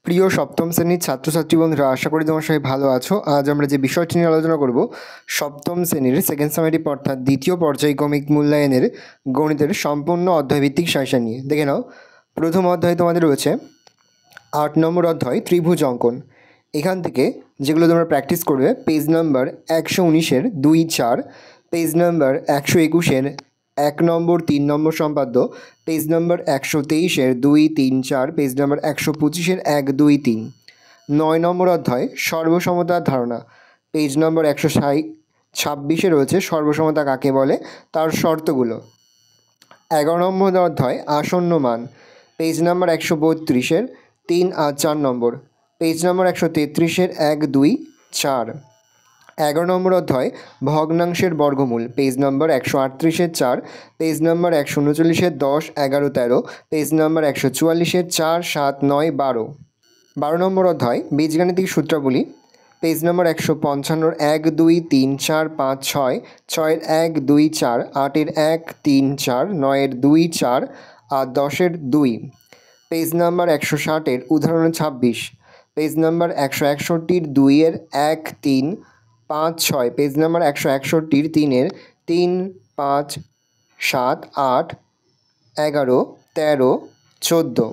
প্রিয় সপ্তম শ্রেণীর ছাত্রছাত্রী বন্ধুরা, আশা করি তোমার সবাই ভালো আছো। আজ আমরা যে বিষয়টি নিয়ে আলোচনা করব, সপ্তম শ্রেণীর সেকেন্ড সামেটিভ অর্থাৎ দ্বিতীয় পর্যায়ক্রমিক মূল্যায়নের গণিতের সম্পূর্ণ অধ্যায়ভিত্তিক সাজেশন নিয়ে। দেখে নাও, প্রথম অধ্যায় তোমাদের রয়েছে 8 নম্বর অধ্যায় ত্রিভুজ অঙ্কন। এখান থেকে যেগুলো তোমরা প্র্যাকটিস করবে, পেজ নাম্বার 119-এর 2-4, পেজ নাম্বার 121-এর 1 নম্বর 3 নম্বর সম্পাদ্য, পেজ নাম্বার 123-এর 2-3-4, পেজ নাম্বার 125-এর 1-2-3। 9 নম্বর অধ্যায় সর্বসমতার ধারণা, পেজ নম্বর 126-এ রয়েছে সর্বসমতা কাকে বলে তার শর্তগুলো। 11 নম্বর অধ্যায় আসন্ন মান, পেজ নাম্বার 132-এর 3 আর 4 নম্বর, পেজ নম্বর 133-এর 1-2-4। 11 নম্বর অধ্যায় ভগ্নাংশের বর্গমূল, পেজ নম্বর 138-এর 4, পেজ নম্বর 139-এর 10, 11, 13, পেজ নম্বর 144-এর 4, 7, 9, 12। 12 নম্বর অধ্যায় বীজগাণিতিক সূত্রাবলী, পেজ নম্বর 155-এর 1, 2, 3, 4, 5, 6, 6-এর 1, 2, 4, 8-এর 1, 3, 4, 9-এর 2, 4 আর 10-এর 2, পেজ নাম্বার 160-এর উদাহরণ 26, পেজ নাম্বার 161-এর 2-এর 1, 3, 5, 6, পেজ নাম্বার 161-এর 3-এর 3, 5, 7, 8, 11, 13, 14,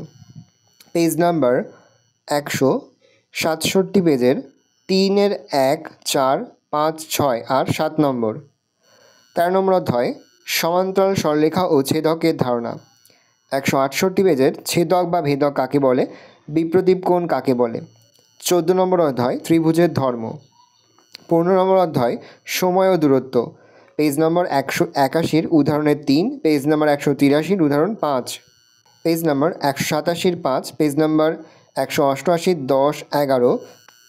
পেজ নাম্বার 167 পেজের 3-এর 1, 4, 5, 6 আর 7 নম্বর। 13 নম্বর অধ্যায় সমান্তরাল সরলরেখা ও ছেদকের ধারণা, 168 পেজের ছেদক বা ভেদক কাকে বলে, বিপ্রতীপ কোণ কাকে বলে। 14 নম্বর অধ্যায় ত্রিভুজের ধর্ম। 15 নম্বর অধ্যায় সময় ও দূরত্ব, পেজ নম্বর 181-এর উদাহরণের 3, পেজ নম্বর 183-এর উদাহরণ 5, পেজ নম্বর 187-এর 5, পেজ নম্বর 188-এর 10, 11,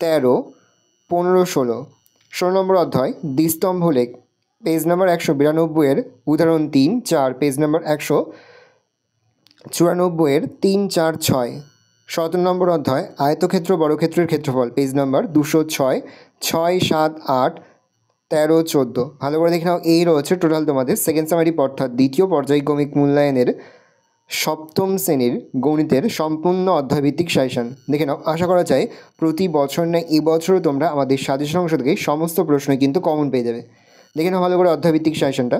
13, 15, 16। 16 নম্বর অধ্যায় দ্বিস্তম্ভ লেখ, পেজ নম্বর 192-এর উদাহরণ 3, 4, পেজ নম্বর 194-এর 3, 4, 6। 17 নম্বর অধ্যায় আয়তক্ষেত্র বর্গক্ষেত্রের ক্ষেত্রফল, পেজ নম্বর 206, 6, 7, 8, 13, 14। ভালো করে দেখে নাও, এই রয়েছে টোটাল তোমাদের সেকেন্ড সামেটিভ অর্থাৎ দ্বিতীয় পর্যায়ক্রমিক মূল্যায়নের সপ্তম শ্রেণীর গণিতের সম্পূর্ণ অধ্যায়ভিত্তিক সাজেশন। দেখে নাও, আশা করা যায় প্রতি বছর নয় এবছরও তোমরা আমাদের সাজেশন অংশ থেকে সমস্ত প্রশ্নই কিন্তু কমন পেয়ে যাবে। দেখে নাও ভালো করে অধ্যায়ভিত্তিক সাজেশনটা।